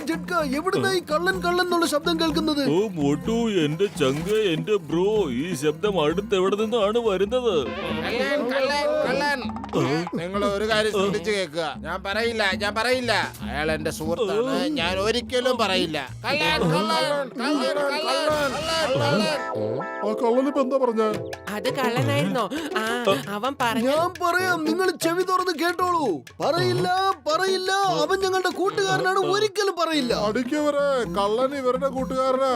ജഡ്ക, എവിടുന്നാ ഈ കള്ളൻ കള്ളൻ എന്നുള്ള ശബ്ദം കേൾക്കുന്നത്? ഓ മോട്ടു, എന്റെ ചങ്ക്, എന്റെ ബ്രോ, ഈ ശബ്ദം അടുത്ത് എവിടെ നിന്നാണ് വരുന്നത്? നിങ്ങൾ ഒരു കാര്യം ശ്രദ്ധിച്ചു കേൾക്കുക. ഞാൻ പറയില്ല. അയാൾ എന്റെ സുഹൃത്താണ്. ഞാൻ ഒരിക്കലും പറയില്ല. ആ കള്ളനിപ്പോ എന്താ പറഞ്ഞ? അത് കള്ളനായിരുന്നോ? അവൻ പറഞ്ഞു. ഞാൻ പറയാം, നിങ്ങൾ ചെവി തുറന്ന് കേട്ടോളൂ. പറയില്ല. അവൻ ഞങ്ങളുടെ കൂട്ടുകാരനാണ്, ഒരിക്കലും പറയില്ല. അടിക്കവരെ, കള്ളൻ ഇവരുടെ കൂട്ടുകാരനാ.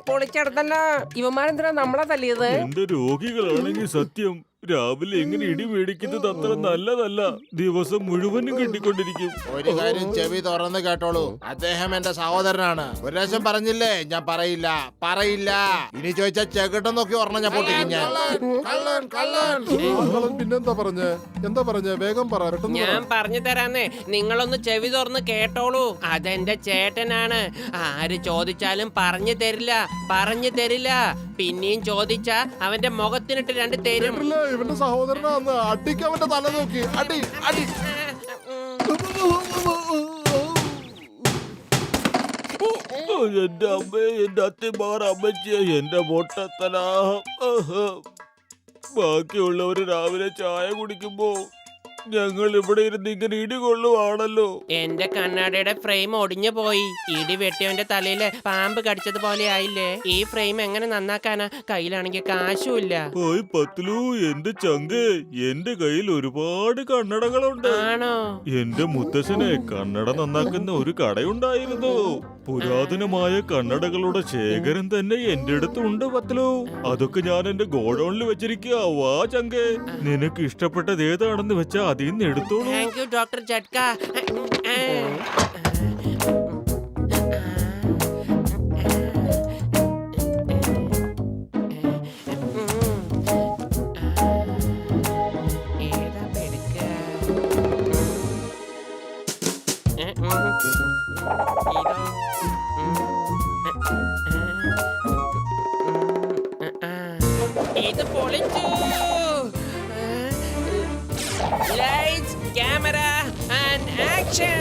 പൊളിച്ചെടുത്തല്ലോ. ഇവന്മാരെന്തിനാ നമ്മളെ തല്ലിയത്? എന്റെ രോഗികളാണെങ്കിൽ സത്യം രാവിലെ എങ്ങനെ ഇടി മേടിക്കുന്നത് അത്ര നല്ലതല്ല. ദിവസം മുഴുവനും കെട്ടിക്കൊണ്ടിരിക്കും. ഒരു കാര്യം ചെവി തുറന്ന് കേട്ടോളൂ. അദ്ദേഹം എന്റെ സഹോദരനാണ്. ഒരു പ്രാവശ്യം പറഞ്ഞില്ലേ ഞാൻ പറയില്ല. ഇനി ചോദിച്ചാൽ ചെകിട്ടം നോക്കി ഓർമ്മ ഞാൻ പൊട്ടിക്കും. കള്ളൻ പിന്നെന്താ പറഞ്ഞേ? വേഗം പറ. ഞാൻ പറഞ്ഞു തരാന്നേ, നിങ്ങളൊന്ന് ചെവി തുറന്ന് കേട്ടോളൂ. അതെന്റെ ചേട്ടനാണ്. ആര് ചോദിച്ചാലും പറഞ്ഞു തരില്ല. പിന്നെയും ചോദിച്ചാ അവന്റെ മുഖത്തിനിട്ട് 2 തരും. ഇവന്റെ സഹോദരനാന്ന്. അടിക്ക് അവന്റെ തല നോക്കി. അടി. എന്റെ അമ്മേ, എന്റെ അത്തിമാർ, അമ്മച്ചിയെ, എന്റെ മൊട്ടത്തല. ബാക്കിയുള്ളവര് രാവിലെ ചായ കുടിക്കുമ്പോ ഞങ്ങൾ ഇവിടെ ഇരുന്ന് ഇങ്ങനെ ഇടി കൊള്ളുവാണല്ലോ. എന്റെ കണ്ണാടിയുടെ ഫ്രെയിം ഒടിഞ്ഞു പോയി. ഇടി വെട്ടിയവന്റെ തലയില് പാമ്പ് കടിച്ചതുപോലെ ആയില്ലേ. ഈ ഫ്രെയിം എങ്ങനെ നന്നാക്കാനാ? കയ്യിലാണെങ്കിൽ കാശുമില്ല. ഓയ് പത്ലു, എന്റെ ചങ്ക്, എന്റെ കയ്യിൽ ഒരുപാട് കണ്ണടകളുണ്ട്. ആണോ? എന്റെ മുത്തശ്ശനെ കണ്ണട നന്നാക്കുന്ന ഒരു കടയുണ്ടായിരുന്നു. പുരാതനമായ കണ്ണടകളുടെ ശേഖരം തന്നെ എന്റെ അടുത്തുണ്ട് പത്ലു. അതൊക്കെ ഞാൻ എന്റെ ഗോഡൌണിൽ വെച്ചിരിക്കുക. വാ ചങ്കേ, നിനക്ക് ഇഷ്ടപ്പെട്ടത് ഏതാണെന്ന് വെച്ചാ അതിൽ നിന്ന് എടുത്തോളൂ. Thank you doctor Jhatka. ഇത് പൊളിച്ചു. Lights, camera, and action!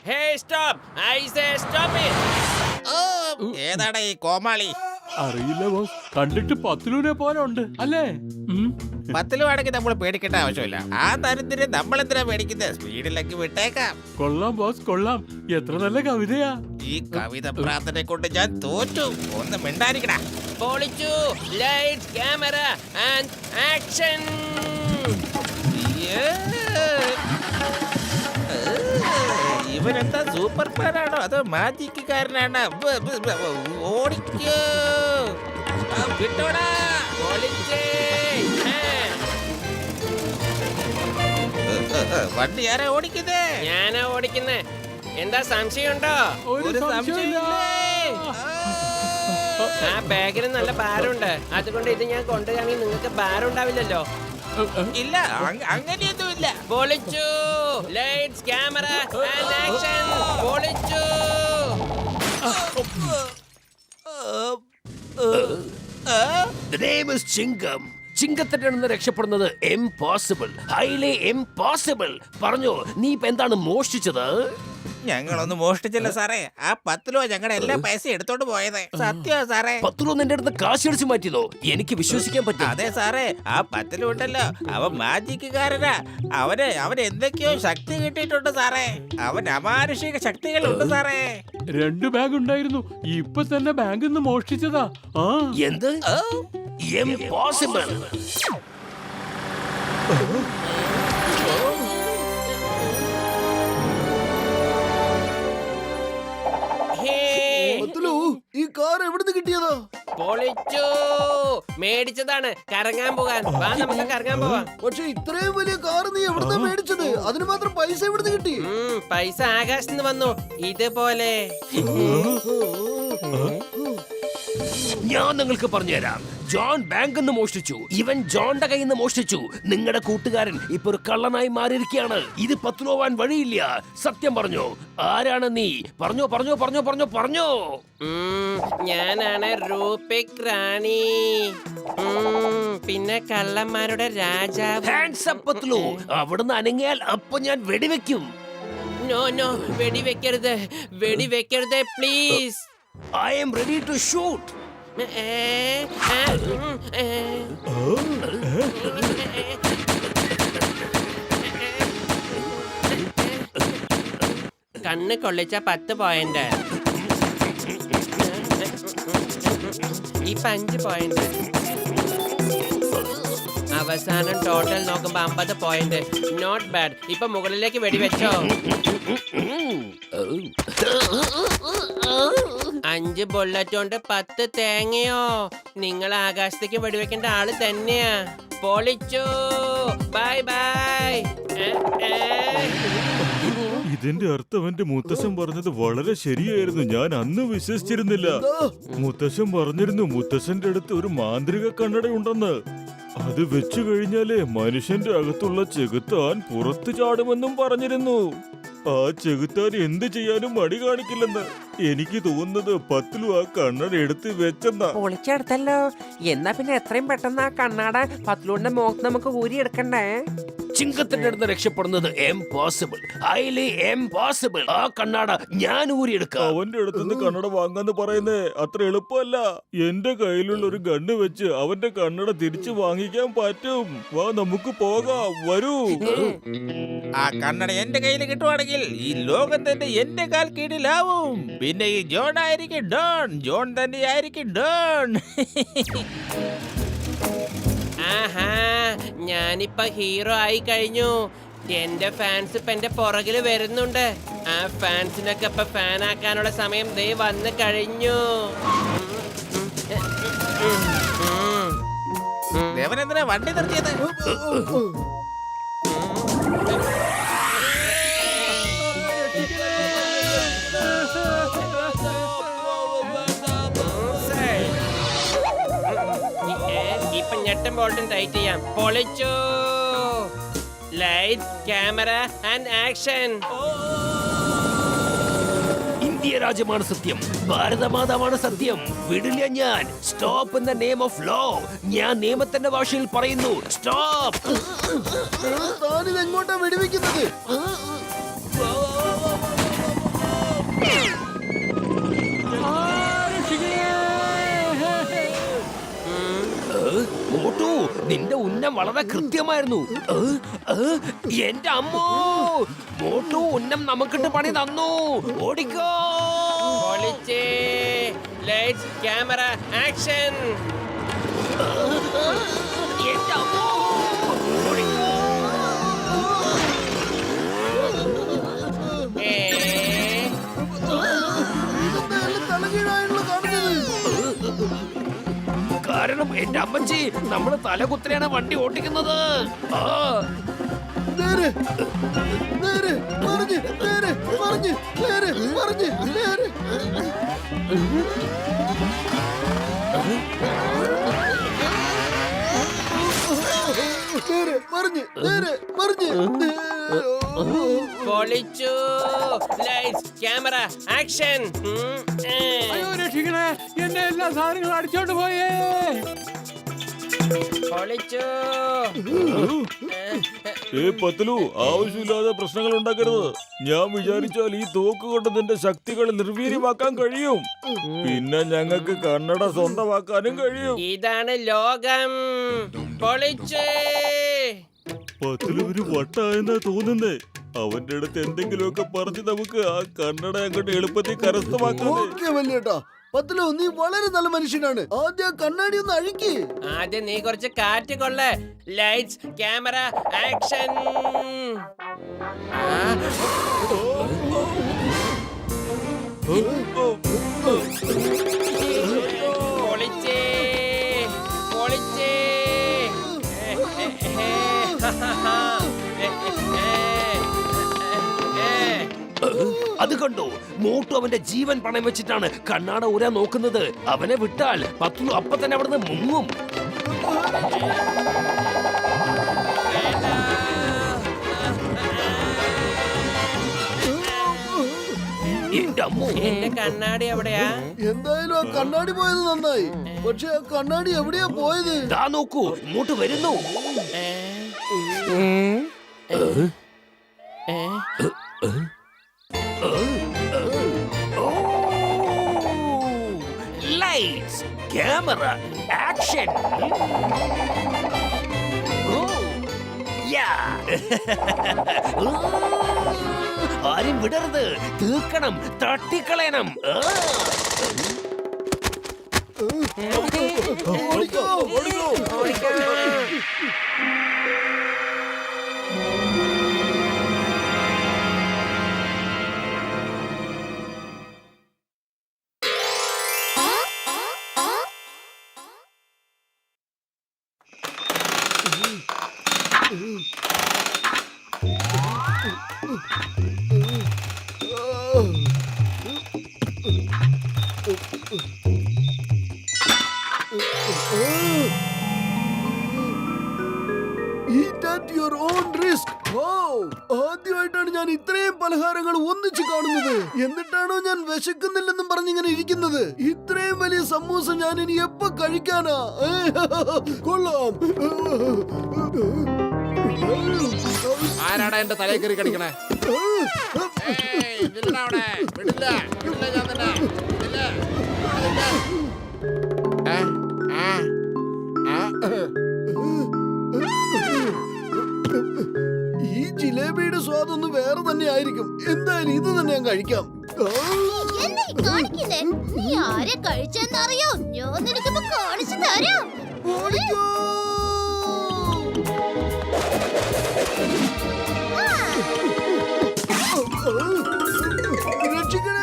Hey, stop! I say stop it! ഏതാടാ ഈ കോമാളി? അറിയില്ല ബോസ്, കണ്ടിട്ട് പത്തിലൂരെ പോലെ ഉണ്ട് അല്ലേ? 10 രൂപയാണെങ്കിൽ നമ്മൾ പേടിക്കേണ്ട ആവശ്യമില്ല. ആ തരത്തിന് നമ്മൾ എന്തിനാ പേടിക്കുന്നത്? സ്പീഡിലേക്ക് വിട്ടേക്കാം. കൊള്ളാം ബോസ്, കൊള്ളാം. എത്ര നല്ല കവിതയാ. ഈ കവിത പ്രാർത്ഥനയെ കൊണ്ട് ഞാൻ തോറ്റു. ഒന്ന് മിണ്ടായിരിക്കടാ. പൊളിച്ചു. Lights, camera, and action! ഇവനെന്താ സൂപ്പർ മാനാണോ അതോ മാജിക്കാരനാണോ? ഓടിക്കോ, വിട്ടോടാ. പൊളിച്ചേ. വണ്ടി ആരാ ഓടിക്കുന്നേ? ഞാനാ ഓടിക്കുന്നേ. എന്താ സംശയമുണ്ടോ? ഒരു സംശയമില്ല. ആ ബാഗിന് നല്ല ഭാരമുണ്ട്. അതുകൊണ്ട് ഇത് ഞാൻ കൊണ്ടുപോയി നിങ്ങൾക്ക് ഭാരം ഉണ്ടാവില്ലല്ലോ. ഇല്ല, അങ്ങനെയൊന്നുമില്ല. പൊളിച്ചു. Lights, camera, and action. പൊളിച്ചു. The name is ചിങ്കം. ചിങ്കത്തിന്റെ നിന്ന് രക്ഷപ്പെടുന്നത് ഇംപോസിബിൾ, ഹൈലി ഇംപോസിബിൾ. പറഞ്ഞോ, നീ ഇപ്പൊ എന്താണ് മോഷ്ടിച്ചത്? ഞങ്ങളൊന്നും മോഷ്ടിച്ചില്ല സാറേ. ആ 10 രൂപ ഞങ്ങളുടെ എല്ലാ പൈസ എടുത്തോണ്ട് പോയത്. സത്യമാ സാറേ. 10 രൂപ നിന്റെ അടുത്ത് കാശ് അടിച്ചു മാറ്റിയതോ? എനിക്ക് വിശ്വസിക്കാൻ പറ്റും. അതെ സാറേ, ആ 10 രൂപ ഉണ്ടല്ലോ, അവൻ മാജിക്കാരനാ. അവന് എന്തൊക്കെയോ ശക്തി കിട്ടിയിട്ടുണ്ട് സാറേ. അവൻ അമാനുഷിക ശക്തികളുണ്ട് സാറേ. 2 ബാഗ് ഉണ്ടായിരുന്നു, ഇപ്പൊ തന്നെ ബാങ്കിൽ നിന്ന് മോഷ്ടിച്ചതാ. എന്ത്? ഇംപോസിബിൾ. ഈ കാർ എവിടുന്ന് കിട്ടിയതാ? പൊളിച്ചു. മേടിച്ചതാണ് കറങ്ങാൻ പോകാൻ. വാ, നമുക്ക് കറങ്ങാൻ പോവാം. പക്ഷെ ഇത്രയും വലിയ കാർ നീ എവിടുന്നാ മേടിച്ചത്? അതിന് മാത്രം പൈസ എവിടുന്ന് കിട്ടി? പൈസ ആകാശത്ത് നിന്ന് വന്നു. ഇതുപോലെ ഞാൻ നിങ്ങൾക്ക് പറഞ്ഞുതരാം. ജോൺ ബാങ്ക് നിന്ന് മോഷ്ടിച്ചു. ഇവൻ ജോണിന്റെ കയ്യിൽ നിന്ന് മോഷ്ടിച്ചു. നിങ്ങളുടെ കൂട്ടുകാരൻ ഇപ്പൊ ഒരു കള്ളനായി മാറിയിരിക്കുകയാണ്. ഇത് പത്തുലോവാൻ വഴിയില്ല. സത്യം പറഞ്ഞോ, ആരാണ് നീ? പറഞ്ഞോ പറഞ്ഞോ പറഞ്ഞോ പറഞ്ഞോ പറഞ്ഞോ. ഞാനാണ് റൂപിക് റാണി. പിന്നെ കള്ളന്മാരുടെ രാജാവ്. Hands up Patlu. അവിടുന്ന് അനങ്ങിയാൽ അപ്പൊ ഞാൻ വെടിവെക്കും. നോ നോ, വെടിവെക്കരുത്, വെടിവെക്കരുത് please. I'm ready to shoot. കണ്ണ് കൊള്ളിച്ച 10 പോയിന്റ്. ഇപ്പൊ 5 പോയിന്റ്. അവസാനം ടോട്ടൽ നോക്കുമ്പോ 50 പോയിന്റ്. Not bad. ഇപ്പൊ മുകളിലേക്ക് വെടിവെച്ചോ. 5 ബുള്ളറ്റ് കൊണ്ട് 10 തേങ്ങയോ? നിങ്ങൾ ആകാശത്തേക്ക് വെടിവെക്കേണ്ട ആള് തന്നെയാ. പൊളിച്ചു. Bye bye. ഇതിന്റെ അർത്ഥം എന്റെ മുത്തശ്ശൻ പറഞ്ഞത് വളരെ ശരിയായിരുന്നു. ഞാൻ അന്ന് വിശ്വസിച്ചിരുന്നില്ല. മുത്തശ്ശൻ പറഞ്ഞിരുന്നു മുത്തശ്ശന്റെ അടുത്ത് ഒരു മാന്ത്രിക കണ്ണട ഉണ്ടെന്ന്. അത് വെച്ചു കഴിഞ്ഞാലേ മനുഷ്യന്റെ അകത്തുള്ള ചെകുത്താൻ പുറത്തു ചാടുമെന്നും പറഞ്ഞിരുന്നു. ആ ചെകുത്താൻ എന്ത് ചെയ്യാനും മടി കാണിക്കില്ലെന്ന്. എനിക്ക് തോന്നുന്നത് പത്തിലും ആ കണ്ണട എടുത്ത് വെച്ചെന്നാ. പൊളിച്ചെടുത്തല്ലോ. എന്നാ പിന്നെ എത്രയും പെട്ടെന്ന് ആ കണ്ണാട പത്തിലൂടെ മുഖത്ത് നമുക്ക് ഊരിയെടുക്കണ്ടേ? ചിങ്കത്തിന്റെ അടുത്ത് രക്ഷപ്പെടുന്നത് എംപോസിബിൾ, ഹൈലി എംപോസിബിൾ. ആ കണ്ണാട ഞാൻ ഊരിയെടുക്കാം. അവന്റെ അടുത്തുനിന്ന് കണ്ണട വാങ്ങാന്ന് പറയുന്നേ അത്ര എളുപ്പമല്ല. എന്റെ കയ്യിലുള്ള ഒരു ഗണ്ണ് വെച്ച് അവന്റെ കണ്ണട തിരിച്ചു വാങ്ങിക്കാൻ പറ്റും. വാ നമുക്ക് പോകാം, വരൂ. ആ കണ്ണട എന്റെ കയ്യിൽ കിട്ടുവാണെങ്കിൽ ഈ ലോകം തന്നെ എന്റെ കാൽ കീഴിലാവും. പിന്നെ ഈ ജോൺ ആയിരിക്കും ഡോൺ. ജോൺ തന്നെ ആയിരിക്കും ഡോൺ. ആഹാ, ഞാനിപ്പോ ഹീറോ ആയി കഴിഞ്ഞു. എന്റെ ഫാൻസ് ഇപ്പൊ എന്റെ പുറകില് വരുന്നുണ്ട്. ആ ഫാൻസിനൊക്കെ ഇപ്പൊ ഫാൻ ആക്കാനുള്ള സമയം ദേ വന്നു കഴിഞ്ഞു. ദേവനെന്തിനാ വണ്ടി നിർത്തിയത്? ഇപ്പൊ ഞെട്ടും ബോൾട്ടും ടൈറ്റ് ചെയ്യാം. പൊളിച്ചു. Light, camera and action. India രാജ്യമാണ് സത്യം, ഭാരതമാതാവാണ് സത്യം. വിടില്ല ഞാൻ. Stop in the name of law. ഞാൻ നിയമത്തിന്റെ ഭാഷയിൽ പറയുന്നു സ്റ്റോപ്പ്. താനിത് എങ്ങോട്ടാ വെടിവെക്കുന്നത്? മോട്ടു, നിന്റെ ഉന്നം വളരെ കൃത്യമായിരുന്നു. എന്റെ അമ്മോ, മോട്ടു ഉന്നം നമുക്കിട്ട് പണി തന്നു. ഓടിക്കോ. പൊളിച്ചേ. Lights, camera, action. എന്റെ അമ്മോ, ഓടിക്കോ. തലകീഴായുള്ള കാണുന്നത്. കാരണം എന്റെ അമ്മച്ചി നമ്മള് തലകുത്തനെയാണ് വണ്ടി ഓട്ടിക്കുന്നത്. നേരെ നേരെ മറിഞ്ഞ്, നേരെ മറിഞ്ഞ്, നേരെ മറിഞ്ഞ്, നേരെ. നേരെ മറിഞ്ഞ്, നേരെ മറിഞ്ഞ്. പൊളിച്ചു. Lights, camera, action. അയ്യോ രക്ഷിക്കണേ, എന്റെ എല്ലാ സാധനങ്ങളും അടിച്ചോണ്ട് പോയേ. പൊളിച്ചു. പത്തിലു, ആവശ്യമില്ലാതെ പ്രശ്നങ്ങൾ ഉണ്ടാക്കരുത്. ഞാൻ വിചാരിച്ചാൽ ഈ തോക്ക് കൊണ്ട് നിന്റെ ശക്തികൾ നിർവീര്യമാക്കാൻ കഴിയും. പിന്നെ ഞങ്ങൾക്ക് കണ്ണട സ്വന്തമാക്കാനും കഴിയും. ഇതാണ് ലോകം. പൊളിച്ചേ. പത്തിലു ഒരു വട്ടായെന്നാ തോന്നുന്നേ. അവന്റെ അടുത്ത് എന്തെങ്കിലുമൊക്കെ പറഞ്ഞ് നമുക്ക് ആ കണ്ണട അങ്ങോട്ട് എളുപ്പത്തിൽ കരസ്ഥമാക്കാം. ഓക്കേ വല്യേട്ടാ, പത്തിലു നീ വളരെ നല്ല മനുഷ്യനാണ്. ആദ്യം കണ്ണാടി ഒന്ന് അഴിക്ക്. ആദ്യം നീ കുറച്ച് കാറ്റ് കൊള്ളേ. Lights, camera, action. പൊളിച്ചേ, പൊളിച്ചേ. അത് കണ്ടോ, മോട്ടു അവന്റെ ജീവൻ പണയം വെച്ചിട്ടാണ് കണ്ണാട ഊരാൻ നോക്കുന്നത്. അവനെ വിട്ടാൽ പത്ലു അപ്പൊ തന്നെ അവിടുന്ന് മുങ്ങും. എന്റെ അമ്മോ, എന്റെ കണ്ണാടി എവിടെയാ? എന്തായാലും ആ കണ്ണാടി പോയത് നന്നായി. പക്ഷെ ആ കണ്ണാടി എവിടെയാ പോയത്? ദാ നോക്കൂ, ഇങ്ങോട്ട് വരുന്നു. ഏ? ഏ? Lights, camera, action. ആരും വിടരുത്, തീർക്കണം, തട്ടിക്കളയണം. ഓടിക്കോ, ഓടിക്കോ. Eat at your own risk. Wow! ആദ്യമായിട്ടാണ് ഞാൻ ഇത്രയും പലഹാരങ്ങൾ ഒന്നിച്ച് കാണുന്നത്. എന്നിട്ടാണോ ഞാൻ വിശക്കുന്നില്ലെന്നും പറഞ്ഞിങ്ങനെ ഇരിക്കുന്നത്? ഇത്രയും വലിയ സമൂസ ഞാൻ ഇനി എപ്പോ കഴിക്കാനാ? കൊള്ളാം. ആരാടാ എന്റെ തലയിൽ കയറി കടിക്കണേ? വിടില്ല വിടില്ല ഞാൻ തന്നെ. വിടില്ല. ഈ ജിലേബിയുടെ സ്വാദൊന്ന് വേറെ തന്നെ ആയിരിക്കും. എന്തായാലും ഇത് തന്നെ ഞാൻ കഴിക്കാം. എന്താ ഈ കാണിക്കുന്നേ? നീ ആരെ കഴിച്ചെന്നറിയോ? ഞാൻ നിനക്കിപ്പോ കാണിച്ചു തരാം. ഓടിക്കോ. രക്ഷിക്കണേ.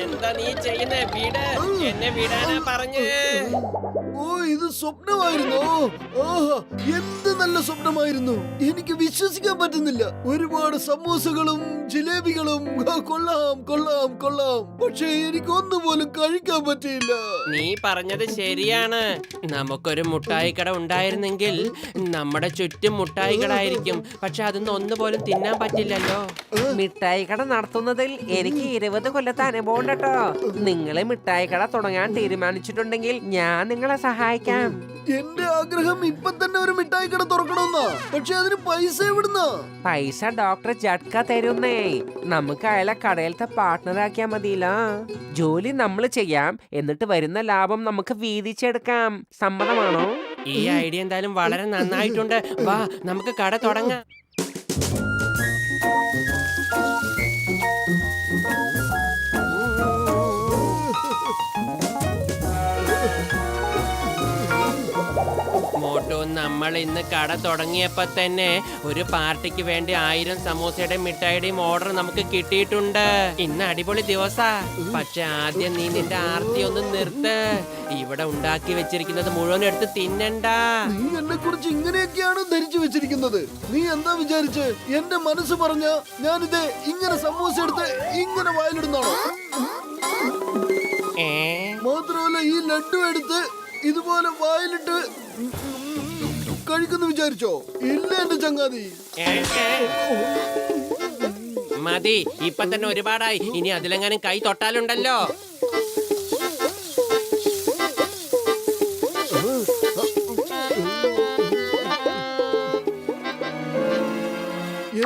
എന്താ നീ ചെയ്യുന്നേ? വീട് എന്നെ വിടാനാ പറഞ്ഞ്. ഓ, ഇത് സ്വപ്നമായിരുന്നോ? ആഹാ, എന്ത് നല്ല സ്വപ്നമായിരുന്നു. എനിക്ക് വിശ്വസിക്കാൻ പറ്റുന്നില്ല. ഒരുപാട് സമൂസകളും ജിലേബികളും. കൊള്ളാം കൊള്ളാം കൊള്ളാം. പക്ഷേ എനിക്ക് ഒന്നുപോലും കഴിക്കാൻ പറ്റിയില്ല. നീ പറഞ്ഞത് ശരിയാണ്. നമുക്കൊരു മുട്ടായി കട ഉണ്ടായിരുന്നെങ്കിൽ നമ്മുടെ ചുറ്റും മുട്ടായികളായിരിക്കും. പക്ഷെ അതൊന്നും ഒന്നുപോലും തിന്നാൻ പറ്റില്ലല്ലോ. മിഠായി കട നടത്തുന്നതിൽ എനിക്ക് 20 കൊല്ലത്തെ അനുഭവം ഉണ്ട് കേട്ടോ. നിങ്ങളെ മിഠായി കട തുടങ്ങാൻ തീരുമാനിച്ചിട്ടുണ്ടെങ്കിൽ ഞാൻ നിങ്ങളെ സഹായിക്കാം. എന്റെ ആഗ്രഹം ഇപ്പൊ തന്നെ ഒരു മിഠായി കട തുറക്കണമെന്നാ. പക്ഷെ അതിന് പൈസ എവിടുന്നാ? പൈസ ഡോക്ടർ ജഡ്ക തരുന്നേ. നമുക്ക് അയാളെ കടയിലത്തെ പാർട്ട്ണറാക്കിയാ മതിയല്ലോ. ജോലി നമ്മൾ ചെയ്യാം, എന്നിട്ട് വരുന്ന ലാഭം നമുക്ക് വീതിച്ചെടുക്കാം. സമ്മതമാണോ? ഈ ഐഡിയ എന്തായാലും വളരെ നന്നായിട്ടുണ്ട്. വാ, നമുക്ക് കട തുടങ്ങാം. മോട്ടു, നമ്മൾ ഇന്ന് കട തുടങ്ങിയപ്പോ തന്നെ ഒരു പാർട്ടിക്ക് വേണ്ടി 1000 സമൂസയുടെ മിഠായിയുടെയും ഓർഡർ നമുക്ക് കിട്ടിയിട്ടുണ്ട്. ഇന്ന് അടിപൊളി ദിവസാ. പക്ഷെ ആദ്യം നീ നിന്റെ ആർത്തി ഒന്ന് നിർത്ത്. ഇവിടെ ഉണ്ടാക്കി വെച്ചിരിക്കുന്നത് മുഴുവൻ എടുത്ത് തിന്നണ്ട. നീ എന്നെ കുറിച്ച് ഇങ്ങനെയൊക്കെയാണ് ധരിച്ചു വെച്ചിരിക്കുന്നത്. നീ എന്താ വിചാരിച്ച്? എന്റെ മനസ്സ് പറഞ്ഞ ഞാനിത് ഇങ്ങനെ സമൂസ എടുത്ത് ഇങ്ങനെ വായിലിടുന്നാണോ? മാത്രമല്ല ഈ ലഡു എടുത്ത് ഇതുപോലെ വായിലിട്ട് കഴിക്കുന്നു വിചാരിച്ചോ? ഇല്ല എന്റെ ചങ്ങാതി. മതി, ഇപ്പൊ തന്നെ ഒരുപാടായി. ഇനി അതിലെങ്ങാനും കൈ തൊട്ടാലുണ്ടല്ലോ.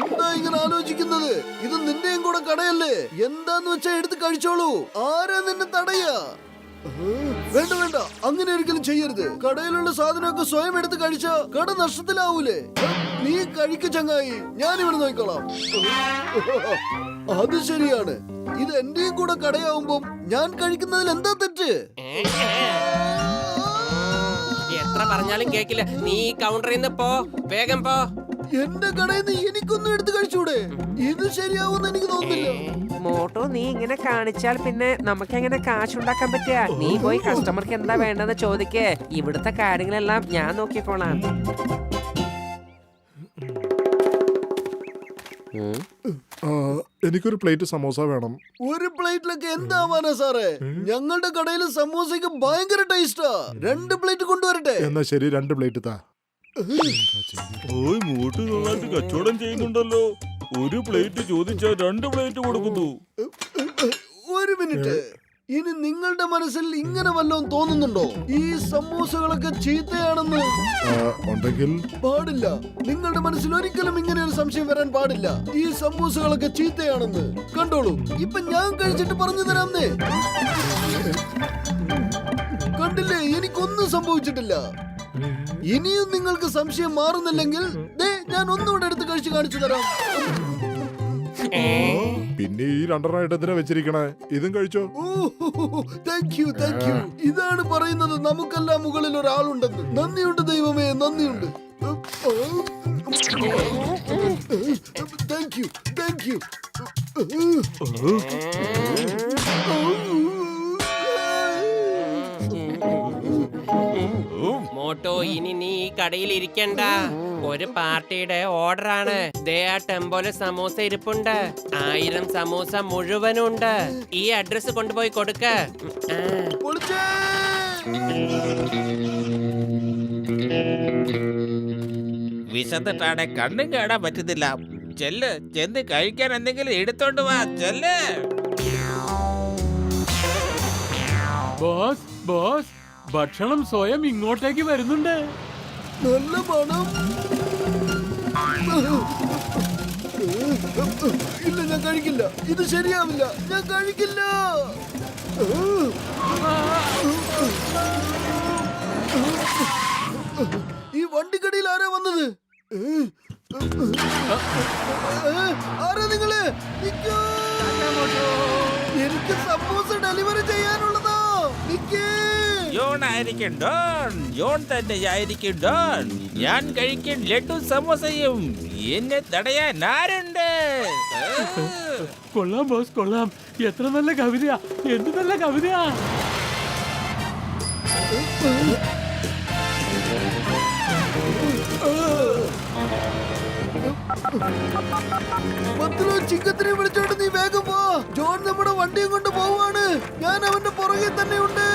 എന്താ ഇങ്ങനെ ആലോചിക്കുന്നത്? ഇത് നിന്റെയും കൂടെ കടയല്ലേ? എന്താന്ന് വെച്ചാ എടുത്ത് കഴിച്ചോളൂ. ആരാ നിന്നെ തടയാ? വേണ്ട വേണ്ട, അങ്ങനെ ഒരിക്കലും ചെയ്യരുത്. കടയിലുള്ള സാധനമൊക്കെ സ്വയം എടുത്ത് കഴിച്ച കട നഷ്ടത്തിലാവൂലേ? നീ കഴിക്ക ചങ്ങായി, ഞാനിവിടെ നോക്കിക്കോളാം. അത് ശരിയാണ്. ഇത് എന്റെയും കൂടെ കടയാവുമ്പം ഞാൻ കഴിക്കുന്നതിൽ എന്താ തെറ്റ്? എത്ര പറഞ്ഞാലും കേക്കില്ല. നീ ഈ കൗണ്ടറിൽ നിന്ന് പോ, വേഗം പോ. എന്റെ കടയിൽ നിന്ന് എനിക്കൊന്നും എടുത്ത് കഴിച്ചൂടെ? ഇത് ശരിയാവുമെന്ന് എനിക്ക് തോന്നുന്നില്ല. മോട്ടോ, നീ ഇങ്ങനെ കാണിച്ചാൽ പിന്നെ നമുക്ക് എങ്ങനെ കാശുണ്ടാക്കാൻ പറ്റുക? നീ പോയി കസ്റ്റമർക്ക് എന്താ വേണ്ടെന്ന് ചോദിക്കേ. ഇവിടുത്തെ കാര്യങ്ങളെല്ലാം ഞാൻ നോക്കിക്കോളാം. എനിക്കൊരു പ്ലേറ്റ് സമോസ വേണം. ഒരു പ്ലേറ്റിലൊക്കെ എന്താവാനാ സാറേ? ഞങ്ങളുടെ കടയിൽ സമോസയ്ക്ക് ഭയങ്കര ടേസ്റ്റാ. 2 പ്ലേറ്റ് കൊണ്ടുവരട്ടെ? എന്നാ ശരി, 2 പ്ലേറ്റ് താ. ഓയ് മോട്ട് നന്നായിട്ട് കച്ചവടം ചെയ്യുന്നുണ്ടല്ലോ. ഒരു പ്ലേറ്റ് ചോദിച്ചാൽ 2 പ്ലേറ്റ് കൊടുക്കുന്നു. ഒരു മിനിറ്റ്. ഇനി നിങ്ങളുടെ മനസ്സിൽ ഇങ്ങനെ വല്ലതും തോന്നുന്നുണ്ടോ? ഈ സമൂസകളൊക്കെ ചീത്തയാണെന്ന്? ഉണ്ടെങ്കിൽ പാടില്ല. നിങ്ങളുടെ മനസ്സിൽ ഒരിക്കലും ഇങ്ങനെ ഒരു സംശയം വരാൻ പാടില്ല. ഈ സമൂസകളൊക്കെ ചീത്തയാണെന്ന്. കണ്ടോളൂ, ഇപ്പൊ ഞാൻ കഴിച്ചിട്ട് പറഞ്ഞു തരാന്നേ. കണ്ടില്ലേ, എനിക്കൊന്നും സംഭവിച്ചിട്ടില്ല. ഇനിയും നിങ്ങൾക്ക് സംശയം മാറുന്നില്ലെങ്കിൽ ദേ ഞാൻ ഒന്നുകൂടെ എടുത്ത് കഴിച്ചു കാണിച്ചു തരാം. പിന്നെ ഈ 2 എന്തിനാ വെച്ചിരിക്കണേ? ഇതും കഴിച്ചോ. Thank you. ഇതാണ് പറയുന്നത് നമുക്കെല്ലാം മുകളിൽ ഒരാളുണ്ടെന്ന്. നന്ദിയുണ്ട് ദൈവമേ, നന്ദിയുണ്ട്. Thank you. മോട്ടോ, ഇനി നീ ഈ കടയിൽ ഇരിക്കണ്ട. ഒരു പാർട്ടിയുടെ ഓർഡറാണ്. ദേ ആ ടെമ്പോല് സമൂസ ഇരിപ്പുണ്ട്. 1000 സമൂസ മുഴുവനുണ്ട്. ഈ അഡ്രസ് കൊണ്ടുപോയി കൊടുക്ക. വിശന്നിട്ടാണ് കണ്ണും കാണാൻ പറ്റുന്നില്ല. ചെന്ന് കഴിക്കാൻ എന്തെങ്കിലും എടുത്തോണ്ട് വാ. ചെല്ല്. ബോസ്, ഭക്ഷണം സ്വയം ഇങ്ങോട്ടേക്ക് വരുന്നുണ്ട്. നല്ല മണം. ഇല്ല, ഞാൻ കഴിക്കില്ല. ഇത് ശരിയാവില്ല. ഞാൻ കഴിക്കില്ല. ഈ വണ്ടിക്കടിയിൽ ആരാ വന്നത്? ആരാ നിങ്ങള്? എനിക്ക് സമൂസ ഡെലിവറി ചെയ്യാനുള്ളതാ. ജോൺ ആയിരിക്കും ഡോൺ. ജോൺ തന്നെയായിരിക്കും ഡോൺ. ഞാൻ കഴിക്കും ലഡു സമോസയും. എന്നെ തടയാൻ ആരുണ്ട്? കൊള്ളാം ബോസ്, കൊള്ളാം. എത്ര നല്ല കവിതയാ, എന്ത് നല്ല കവിതയാ. ചിക്കത്തിനെ വിളിച്ചോണ്ട് നീ വേഗം പോ. ജോൺ നമ്മുടെ വണ്ടിയും കൊണ്ട് പോവാണ്. ഞാൻ അവന്റെ പുറകെ തന്നെ ഉണ്ട്.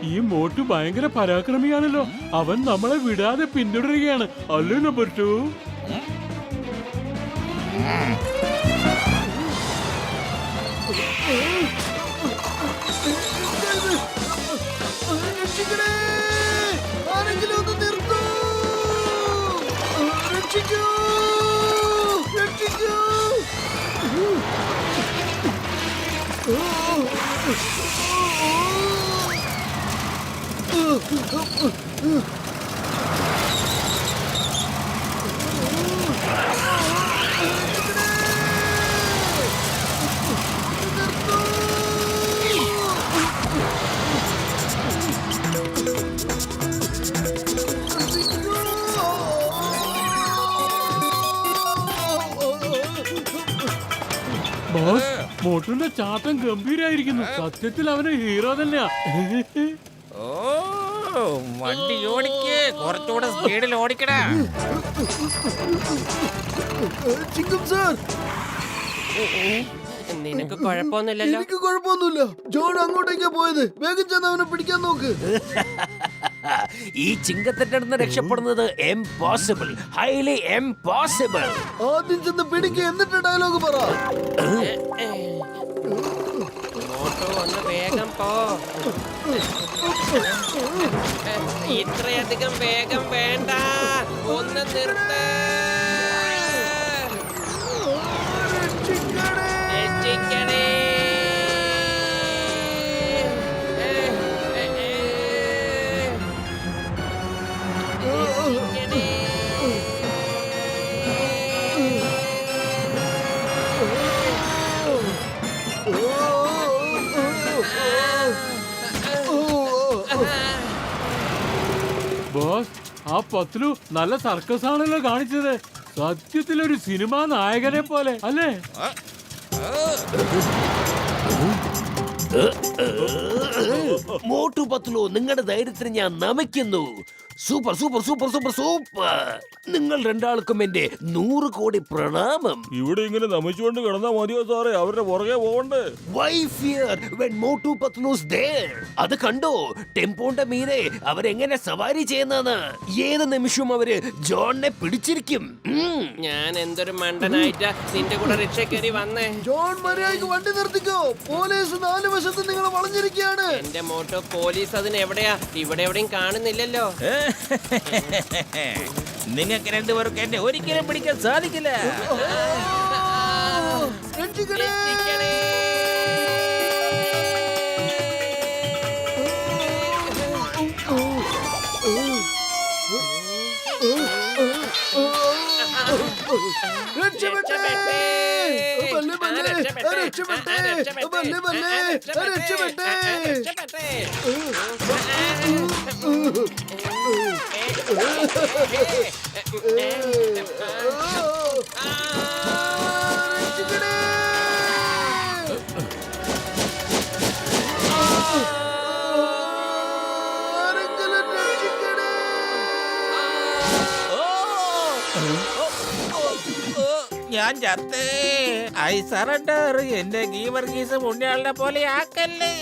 ഈ മോട്ട് ഭയങ്കര പരാക്രമിയാണല്ലോ. അവൻ നമ്മളെ വിടാതെ പിന്തുടരുകയാണ്. അല്ലേ നമ്പർ 2? ആരെങ്കിലും ഒന്ന് നിർത്തൂ. രക്ഷിക്കൂ. ബോസ്, മോട്ടിന്റെ ചാട്ടം ഗംഭീരായിരിക്കുന്നു. സത്യത്തിൽ അവന് ഹീറോ തന്നെയാ. ഓ, വണ്ടി ഓടിക്ക്. കുറച്ചുകൂടെ സ്പീഡിൽ ഓടിക്കടാ. ചിങ്കം സാർ, നിനക്ക് കുഴപ്പമൊന്നുമില്ലല്ലോ? എനിക്ക് കുഴപ്പമൊന്നുമില്ല. ജോൺ അങ്ങോട്ടേക്കാ പോയത്. വേഗം ചെന്ന് അവനെ പിടിക്കാൻ നോക്ക്. ഈ ചിങ്കത്തിന്റെ അടുത്ത് രക്ഷപ്പെടുന്നത് ഇംപോസിബിൾ, ഹൈലി ഇംപോസിബിൾ. ആദ്യം ചെന്ന് പിടിക്കുക, എന്നിട്ട് ഡയലോഗ് പറ. മോട്ടോ, ഒന്ന് വേഗം പോ. ഇത്രയധികം വേഗം വേണ്ട. ഒന്ന് നിർത്ത്. രക്ഷിക്കണേ. ബോസ്, ആ പത്ലു നല്ല സർക്കസ് ആണല്ലോ കാണിച്ചത്. സത്യത്തിലൊരു സിനിമാ നായകനെ പോലെ അല്ലേ? മോട്ടു പത്ലു, നിങ്ങളുടെ ധൈര്യത്തിന് ഞാൻ നമിക്കുന്നു. Super super super super super. നിങ്ങൾ രണ്ടാൾക്കും എന്റെ 100 കോടി പ്രണാമം. ഇവിടെ ഇങ്ങനെ നമിച്ചുകൊണ്ട് കിടന്നാ മതിയോ സാറേ? അവരുടെ പുറകെ പോകണ്ടേ? Why fear when Motu Patlu's there? അത് കണ്ടോ? ടെമ്പോന്റെ മീതെ അവരെങ്ങനെ സവാരി ചെയ്യുന്നതെന്ന്. ഏത് നിമിഷവും അവര് ജോണിനെ പിടിച്ചിരിക്കും. ഞാൻ എന്തൊരു മണ്ടനായിട്ടാ നിന്റെ കൂടെ റിക്ഷ കയറി വന്നേ. ജോൺ, മര്യാദയ്ക്ക് വണ്ടി നിർത്തിക്കോ. പോലീസ് 4 വശത്ത് നിങ്ങളെ വളഞ്ഞിരിക്കുകയാണ്. എന്റെ മോട്ടോ പോലീസ് അതിന് എവിടെയാ? ഇവിടെ എവിടെയും കാണുന്നില്ലല്ലോ. നിങ്ങൾക്ക് രണ്ടുപേർക്ക് എന്നെ ഒരിക്കലും പിടിക്കാൻ സാധിക്കില്ല. രക്ഷിക്കണേ. രക്ഷിക്കണേ. രക്ഷപ്പെട്ടേ. ബല്ലേ, ബല്ലേ. രക്ഷപ്പെട്ടേ. ബല്ലേ, ബല്ലേ. രക്ഷപ്പെട്ടേ. രക്ഷിക്കണേ. ആരെങ്കിലും രക്ഷിക്കണേ. ഞാൻ ചത്തേ. I surrender. എന്റെ ഗീവർഗീസ് പുണ്യാളിനെ പോലെ ആക്കല്ലേ.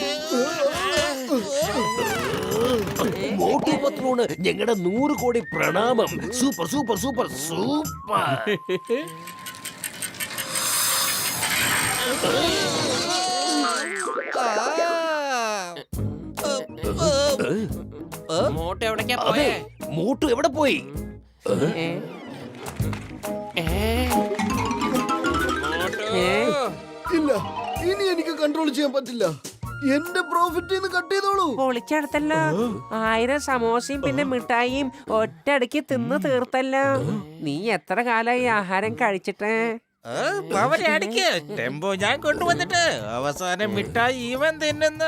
മോട്ടു പത്ലുവിന് ഞങ്ങളുടെ 100 കോടി പ്രണാമം. Super super super super. മോട്ടോ എവിടേക്കാ അതെ, പോയേ? മോട്ടു എവിടെ പോയി? ഇല്ല, ഇനി എനിക്ക് കൺട്രോൾ ചെയ്യാൻ പറ്റില്ല. എന്റെ പ്രോഫിറ്റ് കട്ട് ചെയ്തോളൂ. പൊളിച്ചെടുത്തല്ലോ. 1000 സമോസയും പിന്നെ മിഠായിയും ഒറ്റയടിക്ക് തിന്ന് തീർത്തല്ലോ. നീ എത്ര കാലായി ആഹാരം കഴിച്ചിട്ട്? അവരെ അടിക്ക്. ടെമ്പോ ഞാൻ കൊണ്ടുവന്നിട്ട് അവസാനം മിഠായി ഇവൻ തിന്നുന്ന.